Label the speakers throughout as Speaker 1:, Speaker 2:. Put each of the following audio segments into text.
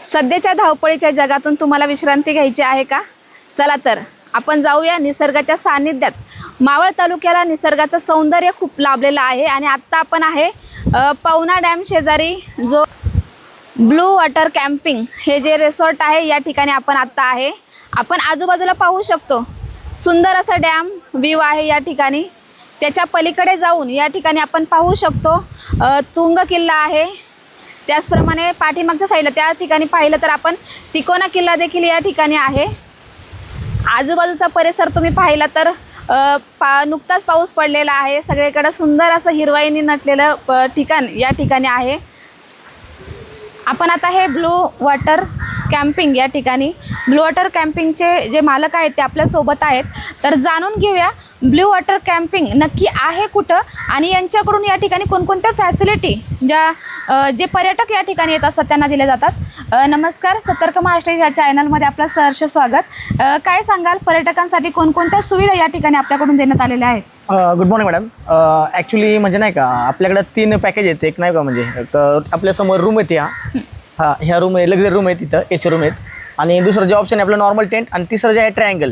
Speaker 1: सध्याच्या धावपळीच्या जगातून तुम्हाला विश्रांती घ्यायची आहे का? चला तर आपण जाऊया निसर्गाच्या सानिध्यात. मावळ तालुक्याला निसर्गाचं सौंदर्य खूप लाभलेलं आहे आणि आत्ता आपण आहे पवना डॅम शेजारी जो ब्लू वॉटर कॅम्पिंग हे जे रिसॉर्ट आहे या ठिकाणी आपण आत्ता आहे. आपण आजूबाजूला पाहू शकतो सुंदर असं डॅम व्ह्यू आहे या ठिकाणी. त्याच्या पलीकडे जाऊन या ठिकाणी आपण पाहू शकतो तुंग किल्ला आहे. त्याचप्रमाणे पाठीमागच्या साईडला त्या ठिकाणी पाहिलं तर आपण तिकोना किल्ला देखील या ठिकाणी आहे. आजूबाजूचा परिसर तुम्ही पाहिला तर नुकताच पाऊस पडलेला आहे. सगळीकडे सुंदर असं हिरवाईने नटलेलं ठिकाण या ठिकाणी आहे. आपण आता हे ब्लू वॉटर कॅम्पिंग या ठिकाणी ब्लू वॉटर कॅम्पिंगचे जे मालक आहेत ते आपल्यासोबत आहेत. तर जाणून घेऊया ब्लू वॉटर कॅम्पिंग नक्की आहे कुठं आणि यांच्याकडून या ठिकाणी कोणकोणत्या फॅसिलिटी जे पर्यटक या ठिकाणी येत असतात त्यांना दिल्या जातात. नमस्कार, सतर्क महाराष्ट्र या चॅनलमध्ये आपलं सहर्ष स्वागत. काय सांगाल, पर्यटकांसाठी कोणकोणत्या सुविधा या ठिकाणी आपल्याकडून देण्यात आलेल्या आहेत?
Speaker 2: Good morning madam. ॲक्च्युली म्हणजे नाही का आपल्याकडे 3 पॅकेज आहेत. एक नाही का म्हणजे आपल्यासमोर रूम आहेत ह्या रूम आहे, लक्झरी रूम आहे, तिथं AC रूम आहेत. आणि दुसरं जे ऑप्शन आहे आपलं नॉर्मल टेंट आणि तिसरं जे आहे ट्रायंगल.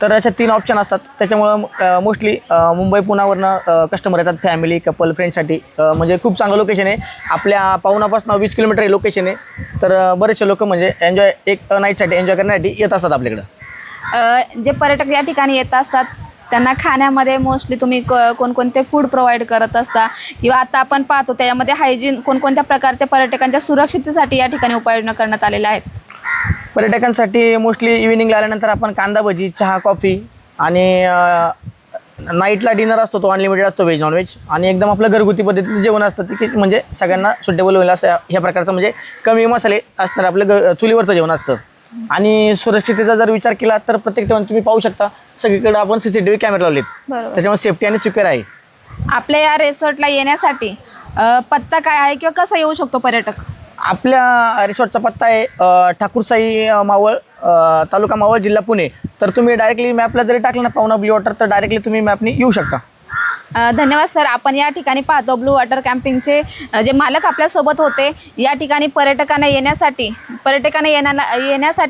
Speaker 2: तर अशा 3 ऑप्शन असतात. त्याच्यामुळं मोस्टली मुंबई पुण्यावरनं कस्टमर येतात, फॅमिली कपल फ्रेंडसाठी. म्हणजे खूप चांगलं लोकेशन आहे. आपल्या पावनापासून 20 किलोमीटर हे लोकेशन आहे. तर बरेचसे लोक म्हणजे एन्जॉय एक नाईटसाठी एन्जॉय करण्यासाठी येत असतात आपल्याकडं.
Speaker 1: जे पर्यटक या ठिकाणी येत असतात त्यांना खाण्यामध्ये मोस्टली तुम्ही कोणकोणते फूड प्रोव्हाइड करत असता किंवा आता आपण पाहतो त्याच्यामध्ये हायजीन कोणकोणत्या प्रकारच्या पर्यटकांच्या सुरक्षिततेसाठी या ठिकाणी उपाययोजना करण्यात आलेल्या आहेत?
Speaker 2: पर्यटकांसाठी मोस्टली इव्हिनिंगला आल्यानंतर आपण कांदा भजी, चहा, कॉफी आणि नाईटला डिनर असतो, तो अनलिमिटेड असतो, व्हेज नॉनव्हेज. आणि एकदम आपलं घरगुती पद्धतीचं जेवण असतं ते की म्हणजे सगळ्यांना सुटेबल होईल असं ह्या प्रकारचं म्हणजे कमी मसाले असणार आपलं चुलीवरचं जेवण असतं. आणि सुरक्षिततेचा जर विचार केला तर प्रत्येक ठिकाणी तुम्ही पाहू शकता सगळीकडे आपण CCTV कॅमेरा लावलेत. त्याच्यामुळे सेफ्टी आणि सिक्युअर आहे.
Speaker 1: आपल्या या रिसॉर्टला येण्यासाठी पत्ता काय आहे किंवा कसं येऊ शकतो पर्यटक?
Speaker 2: आपल्या रिसॉर्टचा पत्ता आहे ठाकूरसाई मावळ, तालुका मावळ, जिल्हा पुणे. तर तुम्ही डायरेक्टली मॅपला जरी टाकलं ना पवना ब्लू वॉटर तर डायरेक्टली तुम्ही मॅपनी येऊ शकता.
Speaker 1: धन्यवाद सर. आपण या ठिकाणी पाहतो ब्लू वॉटर कॅम्पिंगचे जे मालक आपल्यासोबत होते. या ठिकाणी पर्यटकांना येण्यासाठी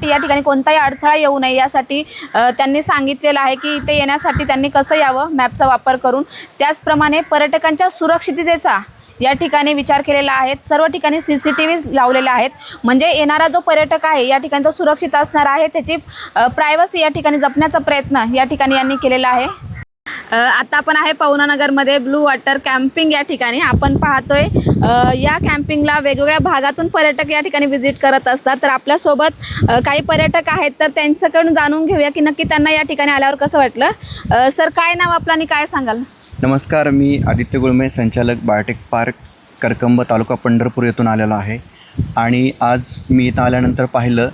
Speaker 1: या ठिकाणी कोणताही अडथळा येऊ नये यासाठी त्यांनी सांगितलेलं आहे की इथे येण्यासाठी त्यांनी कसं यावं मॅपचा वापर करून. त्याचप्रमाणे पर्यटकांच्या सुरक्षिततेचा या ठिकाणी विचार केलेला आहे. सर्व ठिकाणी CCTV लावलेले आहेत म्हणजे येणारा जो पर्यटक आहे या ठिकाणी तो सुरक्षित असणार आहे. त्याची प्रायव्हसी या ठिकाणी जपण्याचा प्रयत्न या ठिकाणी यांनी केलेला आहे. आता आपण आहे पवनानगरमध्ये ब्लू वॉटर कॅम्पिंग या ठिकाणी. आपण पाहतोय या कॅम्पिंगला वेगवेगळ्या भागातून पर्यटक या ठिकाणी व्हिजिट करत असतात. तर आपल्यासोबत काही पर्यटक आहेत तर त्यांच्याकडून जाणून घेऊया की नक्की त्यांना या ठिकाणी आल्यावर कसं वाटलं. सर, काय नाव आपलं आणि काय सांगाल?
Speaker 3: नमस्कार, मी आदित्य गुळमे, संचालक बायोटेक पार्क, करकंब, तालुका पंढरपूर येथून आलेलो आहे. आणि आज मी इथं आल्यानंतर पाहिलं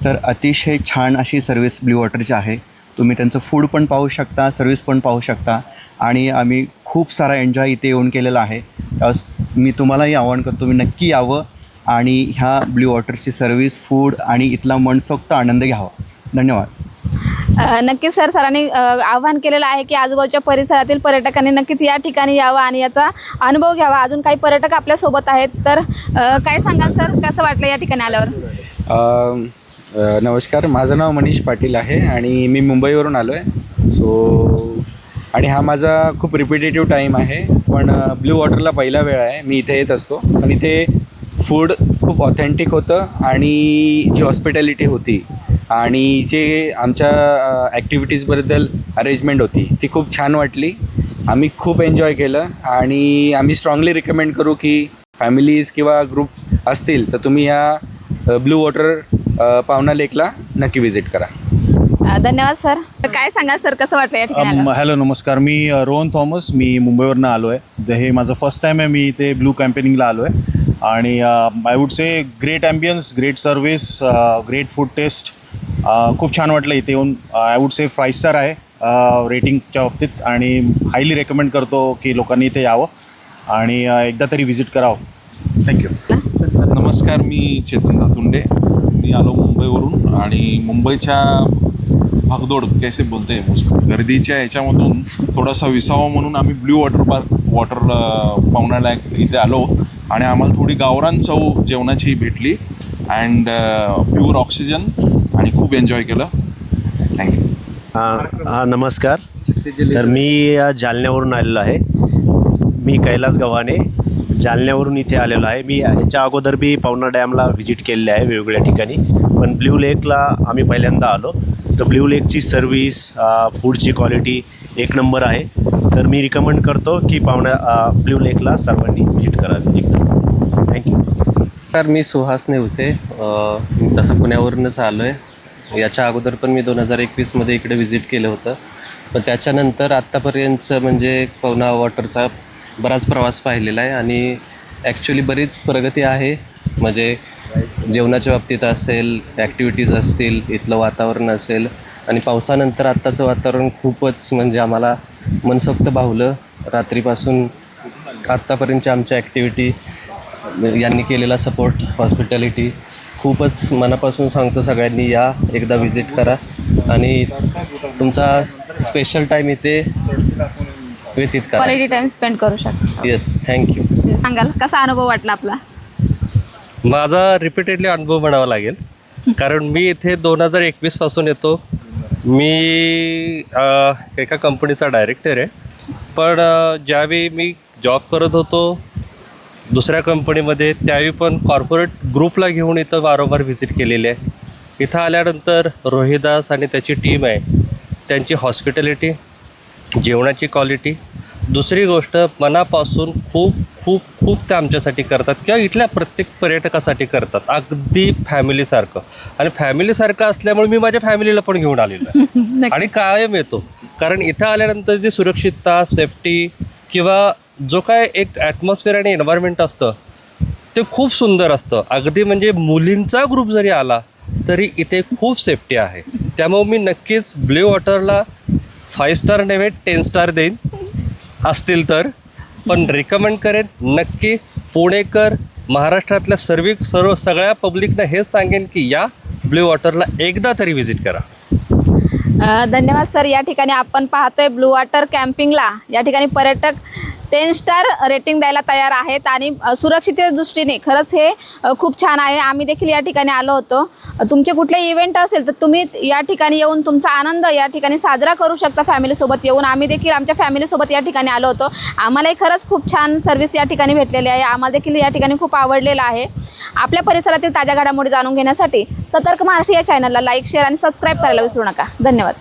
Speaker 3: तर अतिशय छान अशी सर्व्हिस ब्लू वॉटरची आहे. तुम्ही त्यांचं फूड पण पाहू शकता, सर्व्हिस पण पाहू शकता. आणि आम्ही खूप सारा एन्जॉय इथे येऊन केलेला आहे. त्यावेळेस मी तुम्हालाही आवाहन करतो, तुम्ही नक्की यावं आणि ह्या ब्लू वॉटरची सर्व्हिस, फूड आणि इथला मनसोक्त आनंद घ्यावा. धन्यवाद.
Speaker 1: नक्कीच सर, सरांनी आवाहन केलेलं आहे की आजूबाजूच्या परिसरातील पर्यटकांनी नक्कीच या ठिकाणी यावं आणि याचा अनुभव घ्यावा. अजून काही पर्यटक आपल्यासोबत आहेत तर काय सांगाल सर, कसं वाटलं या ठिकाणी आल्यावर?
Speaker 4: नमस्कार, माझं नाव मनीष पाटील आहे आणि मी मुंबईवरून आलो आहे. आणि हा माझा खूप रिपिटेटिव्ह टाईम आहे. पण ब्लू वॉटरला पहिला वेळ आहे मी इथे येत असतो. पण इथे फूड खूप ऑथेंटिक होतं आणि जी हॉस्पिटॅलिटी होती आणि जे आमच्या ॲक्टिव्हिटीजबद्दल अरेंजमेंट होती ती खूप छान वाटली. आम्ही खूप एन्जॉय केलं आणि आम्ही स्ट्रॉंगली रिकमेंड करू की फॅमिलीज किंवा ग्रुप असतील तर तुम्ही या ब्लू वॉटर पावना लेकला नक्की व्हिजिट करा.
Speaker 1: धन्यवाद सर. काय सांगा सर, कसं वाटलं या ठिकाणी?
Speaker 5: हॅलो, नमस्कार. मी रोहन थॉमस, मी मुंबईवरनं आलो आहे. हे माझं फर्स्ट टाईम आहे मी इथे ब्लू कॅम्पेनिंगला आलो आहे. आणि I would say great ambience, great service, great food taste. खूप छान वाटलं इथे येऊन. आय वुड से 5 स्टार आहे रेटिंगच्या बाबतीत आणि हायली रेकमेंड करतो की लोकांनी इथे यावं आणि एकदा तरी व्हिजिट करावं. थँक्यू.
Speaker 6: नमस्कार, मी चेतन धातुंडे. मी आलो मुंबईवरून आणि मुंबईच्या भागदौड कैसे बोलते हैं गर्दीच्या ह्याच्यामधून थोडासा विसावा म्हणून आम्ही ब्लू वॉटर पावनाला इथे आलो आणि आम्हाला थोडी गावरान चव जेवणाची भेटली. अँड प्युअर ऑक्सिजन आणि खूप एन्जॉय केलं. थँक्यू.
Speaker 7: हा नमस्कार. तर मी जालन्यावरून आलेलो आहे. मी कैलास गव्हाणे जालन्यावरून इथे आलेलो आहे. मी याच्या अगोदर बी पवना डॅमला व्हिजिट केलेली आहे वेगवेगळ्या ठिकाणी, पण ब्ल्यू लेकला आम्ही पहिल्यांदा आलो. तर ब्ल्यू लेकची सर्विस, फूडची क्वालिटी एक नंबर आहे. तर मी रिकमेंड करतो की ब्ल्यू लेकला सर्वांनी व्हिजिट करावी एकदा. थँक्यू.
Speaker 8: तर मी सुहास नेवसे, तसं पुण्यावरूनच आलो आहे. याच्या अगोदर पण मी 2021मध्ये इकडे व्हिजिट केलं होतं, पण त्याच्यानंतर आत्तापर्यंतचं म्हणजे पवना वॉटरचा बराच प्रवास पाहिलेला आहे आणि ॲक्च्युली बरीच प्रगती आहे. म्हणजे जेवणाच्या बाबतीत असेल, ॲक्टिव्हिटीज असतील, इथलं वातावरण असेल आणि पावसानंतर आत्ताचं वातावरण खूपच म्हणजे आम्हाला मनसोक्त भावलं. रात्रीपासून आत्तापर्यंतच्या आमच्या ॲक्टिव्हिटी, यांनी केलेला सपोर्ट, हॉस्पिटॅलिटी खूपच मनापासून सांगतो सगळ्यांनी या एकदा व्हिजिट करा आणि तुमचा स्पेशल टाईम इथे व्यतीत करा.
Speaker 1: क्वालिटी टाइम स्पेंड करू शकता.
Speaker 8: Yes, thank you.
Speaker 1: सांगाल कसा अनुभव वाटला आपला?
Speaker 9: माझा रिपीटेडली अनुभव म्हणावा लागेल, कारण मी इथे 2021पासून येतो. मी एका कंपनीचा डायरेक्टर आहे, पण ज्यावेळी मी जॉब करत होतो दुसऱ्या कंपनीमध्ये त्यावेळी पण कॉर्पोरेट ग्रुपला घेऊन इथं वारंवार व्हिजिट केलेली आहे. इथं आल्यानंतर रोहिदास आणि त्याची टीम आहे, त्यांची हॉस्पिटॅलिटी, जेवणाची क्वालिटी, दुसरी गोष्ट मनापासून खूप खूप खूप ते आमच्यासाठी करतात किंवा इथल्या प्रत्येक पर्यटकासाठी करतात, अगदी फॅमिलीसारखं. आणि फॅमिलीसारखं असल्यामुळे मी माझ्या फॅमिलीला पण घेऊन आलेलो आहे आणि कायम येतो, कारण इथं आल्यानंतर जी सुरक्षितता, सेफ्टी किंवा जो काय एक ॲटमॉस्फिअर आणि एन्व्हायरमेंट असतं ते खूप सुंदर असतं. अगदी म्हणजे मुलींचा ग्रुप जरी आला तरी इथे खूप सेफ्टी आहे. त्यामुळे मी नक्कीच ब्ल्यू वॉटरला 5 स्टार नव्हे 10 स्टार देईन असतील तर, पण रिकमेंड करेन नक्की. पुणेकर, महाराष्ट्रातल्या सगळ्या पब्लिकना हेच सांगेन की या ब्ल्यू वॉटरला एकदा तरी व्हिजिट करा.
Speaker 1: धन्यवाद सर. या ठिकाणी आपण पाहतोय ब्लू वॉटर कॅम्पिंगला या ठिकाणी पर्यटक 10 स्टार रेटिंग द्यायला तयार आहेत आणि सुरक्षिततेच्या दृष्टीने खरंच हे खूप छान आहे. आम्ही देखील या ठिकाणी आलो होतो. तुमचे कुठले इव्हेंट असेल तर तुम्ही या ठिकाणी येऊन तुमचा आनंद या ठिकाणी साजरा करू शकता फॅमिलीसोबत येऊन. आम्ही देखील आमच्या फॅमिलीसोबत या ठिकाणी आलो होतो. आम्हालाही खरंच खूप छान सर्व्हिस या ठिकाणी भेटलेली आहे. आम्हाला देखील या ठिकाणी खूप आवडलेलं आहे. आपल्या परिसरातील ताज्या घडामोडी जाणून घेण्यासाठी सतर्क महाराष्ट्र या चॅनलला लाईक, शेअर आणि सबस्क्राईब करायला विसरू नका. धन्यवाद.